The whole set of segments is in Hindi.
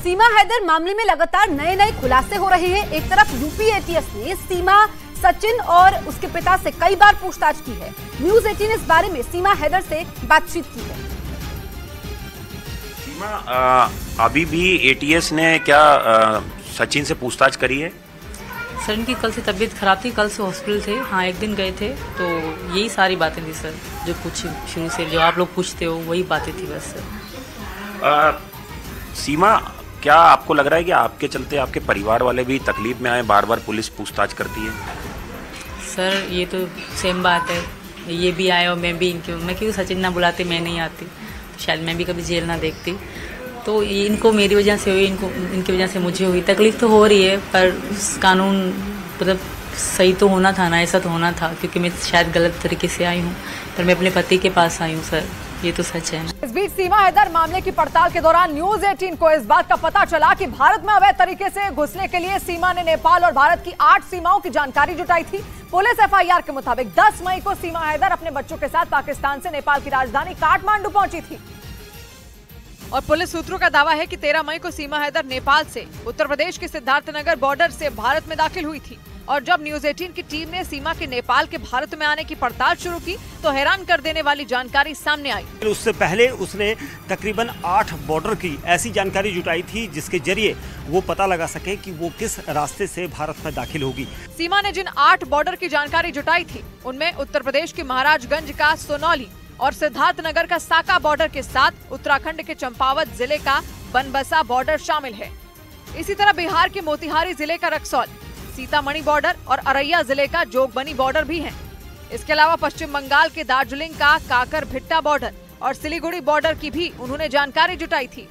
सीमा हैदर मामले में लगातार नए नए खुलासे हो रहे हैं। एक तरफ यूपी एटीएस ने सीमा, सचिन और उसके पिता से कई बार पूछताछ की है। न्यूज 18 इस बारे में सीमा हैदर से बातचीत की है। सीमा, अभी भी एटीएस ने क्या सचिन से पूछताछ करी है? सर, इनकी कल से तबीयत खराब थी, कल से हॉस्पिटल थे। हाँ, एक दिन गए थे, तो यही सारी बातें थी सर, जो कुछ शुरू से जो आप लोग पूछते हो वही बातें थी बस सर। सीमा, क्या आपको लग रहा है कि आपके चलते आपके परिवार वाले भी तकलीफ में आए, बार बार पुलिस पूछताछ करती है? सर, ये तो सेम बात है, ये भी आए और मैं भी मैं क्यों सचिन ना बुलाते, मैं नहीं आती, शायद मैं भी कभी जेल ना देखती। तो इनको मेरी वजह से हुई, इनको इनकी वजह से मुझे हुई। तकलीफ तो हो रही है, पर कानून मतलब सही तो होना था ना, ऐसा तो होना था, क्योंकि मैं शायद गलत तरीके से आई हूँ, पर मैं अपने पति के पास आई हूँ सर, ये तो सच है ना। इस बीच सीमा हैदर मामले की पड़ताल के दौरान न्यूज 18 को इस बात का पता चला कि भारत में अवैध तरीके से घुसने के लिए सीमा ने नेपाल और भारत की 8 सीमाओं की जानकारी जुटाई थी। पुलिस एफआईआर के मुताबिक 10 मई को सीमा हैदर अपने बच्चों के साथ पाकिस्तान से नेपाल की राजधानी काठमांडू पहुंची थी। और पुलिस सूत्रों का दावा है कि 13 मई को सीमा हैदर नेपाल से उत्तर प्रदेश के सिद्धार्थनगर बॉर्डर से भारत में दाखिल हुई थी। और जब न्यूज 18 की टीम ने सीमा के नेपाल के भारत में आने की पड़ताल शुरू की, तो हैरान कर देने वाली जानकारी सामने आई। उससे पहले उसने तकरीबन 8 बॉर्डर की ऐसी जानकारी जुटाई थी जिसके जरिए वो पता लगा सके कि वो किस रास्ते से भारत में दाखिल होगी। सीमा ने जिन 8 बॉर्डर की जानकारी जुटाई थी, उनमें उत्तर प्रदेश के महाराजगंज का सोनौली और सिद्धार्थनगर का साका बॉर्डर के साथ उत्तराखंड के चंपावत जिले का बनबसा बॉर्डर शामिल है। इसी तरह बिहार के मोतिहारी जिले का रक्सौल, सीतामढ़ी बॉर्डर और अररिया जिले का जोगबनी बॉर्डर भी है। इसके अलावा पश्चिम बंगाल के दार्जिलिंग का काकर भिट्टा बॉर्डर और सिलीगुड़ी बॉर्डर की भी उन्होंने जानकारी जुटाई थी।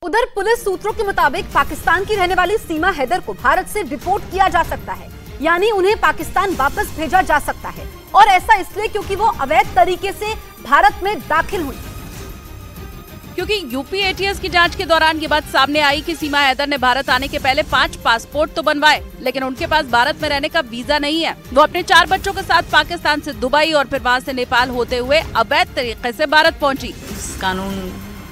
उधर पुलिस सूत्रों के मुताबिक पाकिस्तान की रहने वाली सीमा हैदर को भारत से डिपोर्ट किया जा सकता है, यानी उन्हें पाकिस्तान वापस भेजा जा सकता है। और ऐसा इसलिए क्योंकि वो अवैध तरीके से भारत में दाखिल हुई। क्योंकि यूपी एटीएस की जांच के दौरान ये बात सामने आई कि सीमा हैदर ने भारत आने के पहले 5 पासपोर्ट तो बनवाए, लेकिन उनके पास भारत में रहने का वीजा नहीं है। वो अपने 4 बच्चों के साथ पाकिस्तान से दुबई और फिर वहाँ से नेपाल होते हुए अवैध तरीके से भारत पहुँची। कानून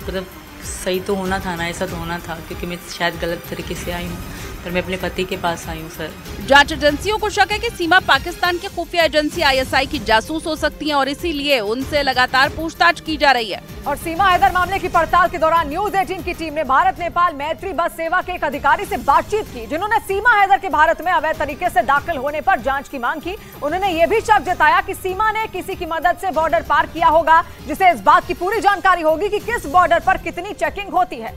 मतलब सही तो होना था ना, ऐसा तो होना था, क्योंकि मैं शायद गलत तरीके से आई हूँ, पर मैं अपने पति के पास आई हूँ सर। जांच एजेंसियों को शक है कि सीमा पाकिस्तान की खुफिया एजेंसी ISI की जासूस हो सकती हैं और इसीलिए उनसे लगातार पूछताछ की जा रही है। और सीमा हैदर मामले की पड़ताल के दौरान न्यूज 18 की टीम ने भारत नेपाल मैत्री बस सेवा के एक अधिकारी से बातचीत की, जिन्होंने सीमा हैदर के भारत में अवैध तरीके से दाखिल होने पर जांच की मांग की। उन्होंने ये भी शक जताया कि सीमा ने किसी की मदद से बॉर्डर पार किया होगा, जिसे इस बात की पूरी जानकारी होगी कि किस बॉर्डर पर कितनी चेकिंग होती है।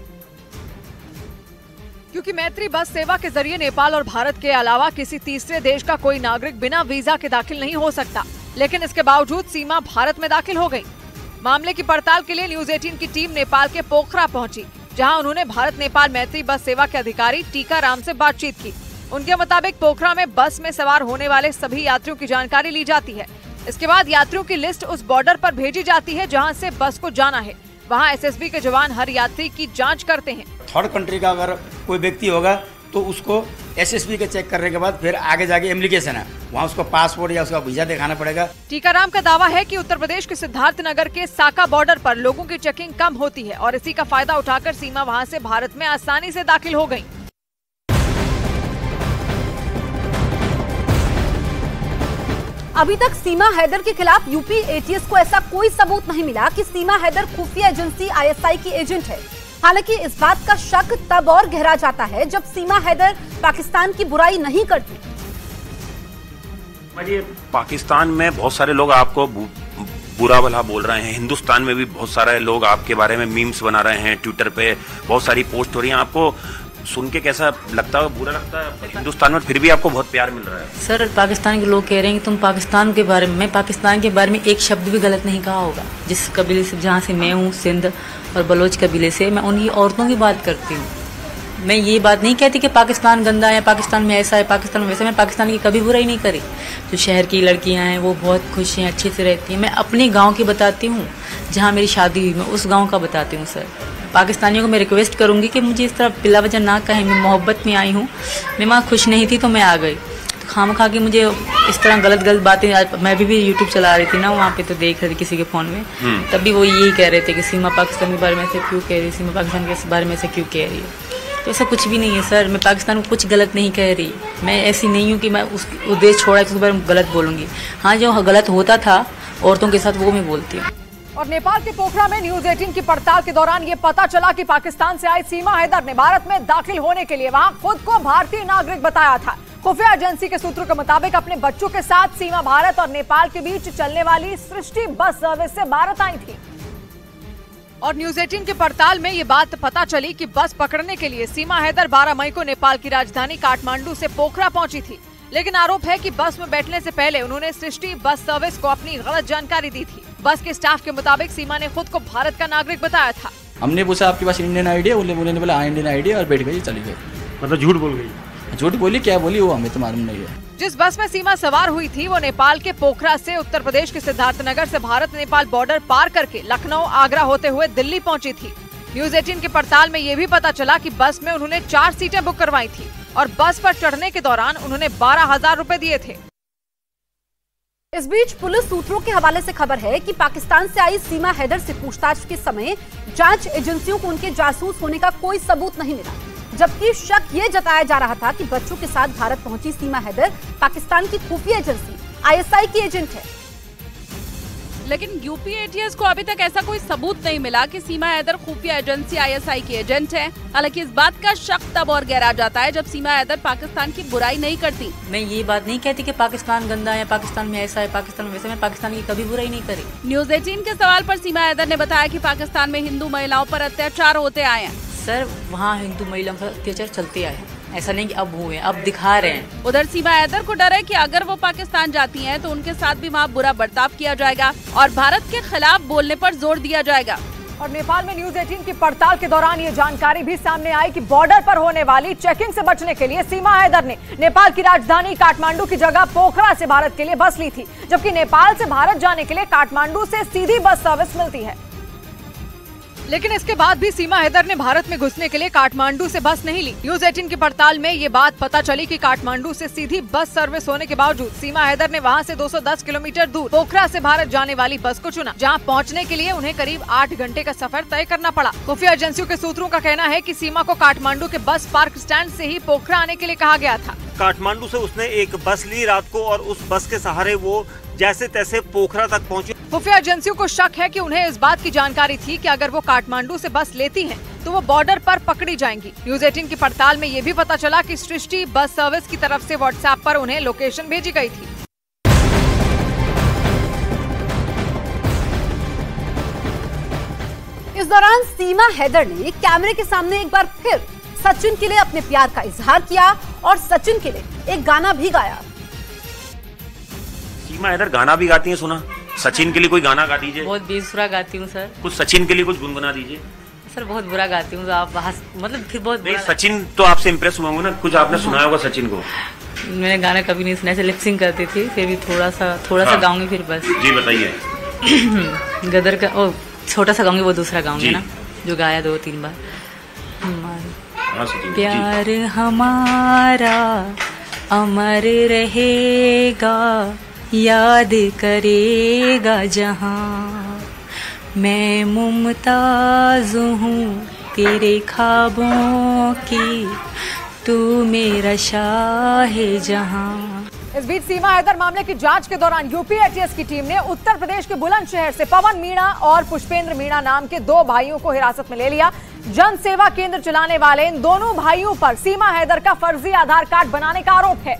क्योंकि मैत्री बस सेवा के जरिए नेपाल और भारत के अलावा किसी तीसरे देश का कोई नागरिक बिना वीजा के दाखिल नहीं हो सकता, लेकिन इसके बावजूद सीमा भारत में दाखिल हो गई। मामले की पड़ताल के लिए न्यूज 18 की टीम नेपाल के पोखरा पहुंची, जहां उन्होंने भारत नेपाल मैत्री बस सेवा के अधिकारी टीकाराम से बातचीत की। उनके मुताबिक पोखरा में बस में सवार होने वाले सभी यात्रियों की जानकारी ली जाती है। इसके बाद यात्रियों की लिस्ट उस बॉर्डर पर भेजी जाती है जहाँ से बस को जाना है। वहाँ SSB के जवान हर यात्री की जांच करते हैं। थर्ड कंट्री का अगर कोई व्यक्ति होगा तो उसको SSB के चेक करने के बाद फिर आगे जाके एप्लीकेशन है, वहाँ उसको पासपोर्ट या उसका वीजा दिखाना पड़ेगा। टीकाराम का दावा है कि उत्तर प्रदेश के सिद्धार्थनगर के साका बॉर्डर पर लोगों की चेकिंग कम होती है और इसी का फायदा उठाकर सीमा वहाँ से भारत में आसानी से दाखिल हो गयी। अभी तक सीमा हैदर के खिलाफ यूपी एटीएस को ऐसा कोई सबूत नहीं मिला कि सीमा हैदर खुफिया एजेंसी ISI की एजेंट है। हालांकि इस बात का शक तब और गहरा जाता है जब सीमा हैदर पाकिस्तान की बुराई नहीं करती। पाकिस्तान में बहुत सारे लोग आपको बुरा भला बोल रहे हैं, हिंदुस्तान में भी बहुत सारे लोग आपके बारे में मीम्स बना रहे हैं, ट्विटर पे बहुत सारी पोस्ट हो रही हैं। आपको सुन के कैसा लगता है? बुरा लगता है? हिंदुस्तान में फिर भी आपको बहुत प्यार मिल रहा है। सर, पाकिस्तान के लोग कह रहे हैं कि तुम पाकिस्तान के बारे में, मैं पाकिस्तान के बारे में एक शब्द भी गलत नहीं कहा होगा। जिस कबीले से जहाँ से मैं हूँ, सिंध और बलोच कबीले से, मैं उन्हीं औरतों की बात करती हूँ। मैं ये बात नहीं कहती कि पाकिस्तान गंदा है, पाकिस्तान में ऐसा है, पाकिस्तान में वैसा। मैं पाकिस्तान की कभी बुराई नहीं करी। जो शहर की लड़कियां हैं वो बहुत खुश हैं, अच्छे से रहती हैं। मैं अपने गांव की बताती हूँ, जहाँ मेरी शादी हुई, मैं उस गांव का बताती हूँ। सर, पाकिस्तानियों को मैं रिक्वेस्ट करूँगी कि मुझे इस तरह बिला वजह ना कहें। मैं मोहब्बत में आई हूँ, मैं वहाँ खुश नहीं थी तो मैं आ गई। तो खामखा के मुझे इस तरह गलत बातें, मैं भी यूट्यूब चला रही थी ना वहाँ पे, तो देख रही थी किसी के फ़ोन में, तभी वो यही कह रहे थे कि सीमा पाकिस्तान के बारे में से क्यों कह रही है, सीमा पाकिस्तान के बारे में से क्यों कह रही है। तो ऐसा कुछ भी नहीं है सर, मैं पाकिस्तान को कुछ गलत नहीं कह रही। मैं ऐसी नहीं हूँ कि मैं उस देश छोड़ा उसके बारे में गलत बोलूँगी। हाँ, जो गलत होता था औरतों के साथ वो मैं बोलती हूँ। और नेपाल के पोखरा में न्यूज 18 की पड़ताल के दौरान ये पता चला कि पाकिस्तान से आई सीमा हैदर ने भारत में दाखिल होने के लिए वहां खुद को भारतीय नागरिक बताया था। खुफिया एजेंसी के सूत्रों के मुताबिक अपने बच्चों के साथ सीमा भारत और नेपाल के बीच चलने वाली सृष्टि बस सर्विस से भारत आई थी। और न्यूज 18 की पड़ताल में ये बात पता चली कि बस पकड़ने के लिए सीमा हैदर 12 मई को नेपाल की राजधानी काठमांडू से पोखरा पहुंची थी। लेकिन आरोप है कि बस में बैठने से पहले उन्होंने सृष्टि बस सर्विस को अपनी गलत जानकारी दी थी। बस के स्टाफ के मुताबिक सीमा ने खुद को भारत का नागरिक बताया था। हमने पूछा आपके पास इंडियन आईडी है, उन्होंने बोला हाँ इंडियन आईडी और बैठ गई, चली गई। मतलब झूठ बोल गई? झूठ बोली, क्या बोली वो हमें तो मालूम नहीं है। जिस बस में सीमा सवार हुई थी वो नेपाल के पोखरा से उत्तर प्रदेश के सिद्धार्थनगर से भारत नेपाल बॉर्डर पार करके लखनऊ आगरा होते हुए दिल्ली पहुंची थी। न्यूज 18 की पड़ताल में ये भी पता चला कि बस में उन्होंने 4 सीटें बुक करवाई थी और बस पर चढ़ने के दौरान उन्होंने 12,000 रुपए दिए थे। इस बीच पुलिस सूत्रों के हवाले से खबर है कि पाकिस्तान से आई सीमा हैदर से पूछताछ के समय जांच एजेंसियों को उनके जासूस होने का कोई सबूत नहीं मिला, जबकि शक ये जताया जा रहा था कि बच्चों के साथ भारत पहुंची सीमा हैदर पाकिस्तान की खुफिया एजेंसी ISI की एजेंट है। लेकिन यूपी एटीएस को अभी तक ऐसा कोई सबूत नहीं मिला कि सीमा हैदर खुफिया एजेंसी ISI की एजेंट है। हालांकि इस बात का शक तब और गहरा जाता है जब सीमा हैदर पाकिस्तान की बुराई नहीं करती। मैं ये बात नहीं कहती कि पाकिस्तान गंदा है, पाकिस्तान में ऐसा है, पाकिस्तान में वैसा। मैं पाकिस्तान की कभी बुराई नहीं करी। न्यूज 18 के सवाल पर सीमा हैदर ने बताया कि पाकिस्तान में हिंदू महिलाओं पर अत्याचार होते आए हैं। सर, वहाँ हिंदू महिलाओं पर अत्याचार चलते आए हैं, ऐसा नहीं कि अब हुए, अब दिखा रहे हैं। उधर सीमा हैदर को डर है कि अगर वो पाकिस्तान जाती हैं तो उनके साथ भी वहाँ बुरा बर्ताव किया जाएगा और भारत के खिलाफ बोलने पर जोर दिया जाएगा। और नेपाल में न्यूज 18 की पड़ताल के दौरान ये जानकारी भी सामने आई कि बॉर्डर पर होने वाली चेकिंग से बचने के लिए सीमा हैदर ने नेपाल की राजधानी काठमांडू की जगह पोखरा से भारत के लिए बस ली थी, जबकि नेपाल से भारत जाने के लिए काठमांडू से सीधी बस सर्विस मिलती है। लेकिन इसके बाद भी सीमा हैदर ने भारत में घुसने के लिए काठमांडू से बस नहीं ली। न्यूज 18 की पड़ताल में ये बात पता चली कि काठमांडू से सीधी बस सर्विस होने के बावजूद सीमा हैदर ने वहां से 210 किलोमीटर दूर पोखरा से भारत जाने वाली बस को चुना, जहां पहुंचने के लिए उन्हें करीब 8 घंटे का सफर तय करना पड़ा। खुफिया एजेंसियों के सूत्रों का कहना है कि सीमा को काठमांडू के बस पार्क स्टैंड से ही पोखरा आने के लिए कहा गया था। काठमांडू से उसने एक बस ली रात को और उस बस के सहारे वो जैसे तैसे पोखरा तक पहुंची। खुफिया एजेंसियों को शक है कि उन्हें इस बात की जानकारी थी कि अगर वो काठमांडू से बस लेती हैं, तो वो बॉर्डर पर पकड़ी जाएंगी। न्यूज 18 की पड़ताल में ये भी पता चला कि सृष्टि बस सर्विस की तरफ से व्हाट्सएप पर उन्हें लोकेशन भेजी गई थी। इस दौरान सीमा हैदर ने कैमरे के सामने एक बार फिर सचिन के लिए अपने प्यार का इजहार किया और सचिन के लिए एक गाना भी गाया। सीमा हैदर गाना भी गाती हैं, सुना? सचिन के लिए कोई गाना गा दीजिए। बहुत बेसुरा गाती हूँ सर। कुछ सचिन के लिए कुछ गुनगुना दीजिए। सर बहुत बुरा गाती हूँ, तो आप मतलब फिर बहुत नहीं, सचिन तो आपसे इम्प्रेस हुआ हूँ ना, कुछ आपने सुनाया होगा सचिन को। मैंने गाना कभी नहीं सुना, ऐसे लिपसिंग करती थी, फिर भी थोड़ा सा गाऊंगी फिर बस। जी बताइए। गदर का ओ छोटा सा गाऊंगी, वो दूसरा गाऊंगी ना जो गाया 2-3 बार। प्यार हमारा अमर रहेगा, याद करेगा जहां, मैं मुमताज हूँ तेरे ख्वाबों की, तू मेरा शाह जहां। इस बीच सीमा हैदर मामले की जांच के दौरान यूपी एटीएस की टीम ने उत्तर प्रदेश के बुलंदशहर से पवन मीणा और पुष्पेंद्र मीणा नाम के 2 भाइयों को हिरासत में ले लिया। जन सेवा केंद्र चलाने वाले इन दोनों भाइयों पर सीमा हैदर का फर्जी आधार कार्ड बनाने का आरोप है,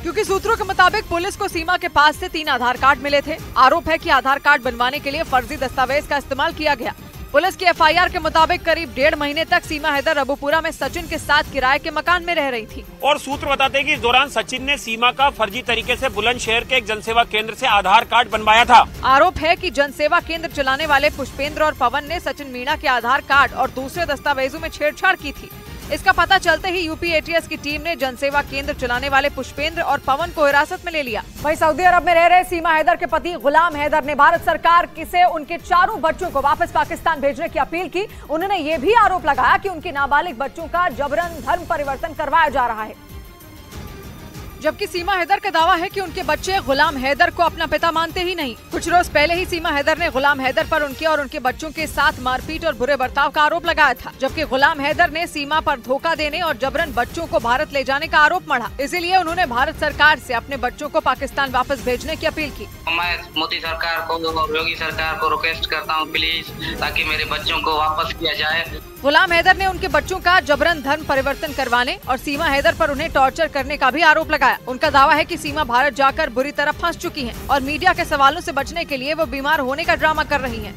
क्योंकि सूत्रों के मुताबिक पुलिस को सीमा के पास से 3 आधार कार्ड मिले थे। आरोप है कि आधार कार्ड बनवाने के लिए फर्जी दस्तावेज का इस्तेमाल किया गया। पुलिस की FIR के मुताबिक करीब 1.5 महीने तक सीमा हैदर अबूपुरा में सचिन के साथ किराए के मकान में रह रही थी। और सूत्र बताते हैं कि इस दौरान सचिन ने सीमा का फर्जी तरीके से बुलंदशहर के एक जनसेवा केंद्र से आधार कार्ड बनवाया था। आरोप है कि जनसेवा केंद्र चलाने वाले पुष्पेंद्र और पवन ने सचिन मीणा के आधार कार्ड और दूसरे दस्तावेजों में छेड़छाड़ की थी। इसका पता चलते ही यूपी एटीएस की टीम ने जनसेवा केंद्र चलाने वाले पुष्पेंद्र और पवन को हिरासत में ले लिया। वहीं सऊदी अरब में रह रहे सीमा हैदर के पति गुलाम हैदर ने भारत सरकार से उनके 4 बच्चों को वापस पाकिस्तान भेजने की अपील की। उन्होंने ये भी आरोप लगाया कि उनके नाबालिग बच्चों का जबरन धर्म परिवर्तन करवाया जा रहा है। जबकि सीमा हैदर का दावा है कि उनके बच्चे गुलाम हैदर को अपना पिता मानते ही नहीं। कुछ रोज पहले ही सीमा हैदर ने गुलाम हैदर पर उनके और उनके बच्चों के साथ मारपीट और बुरे बर्ताव का आरोप लगाया था, जबकि गुलाम हैदर ने सीमा पर धोखा देने और जबरन बच्चों को भारत ले जाने का आरोप मढ़ा। इसीलिए उन्होंने भारत सरकार से अपने बच्चों को पाकिस्तान वापस भेजने की अपील की। मैं मोदी सरकार को और योगी सरकार को रिक्वेस्ट करता हूँ प्लीज, ताकि मेरे बच्चों को वापस किया जाए। गुलाम हैदर ने उनके बच्चों का जबरन धर्म परिवर्तन करवाने और सीमा हैदर पर उन्हें टॉर्चर करने का भी आरोप लगाया। उनका दावा है कि सीमा भारत जाकर बुरी तरह फंस चुकी हैं और मीडिया के सवालों से बचने के लिए वो बीमार होने का ड्रामा कर रही हैं।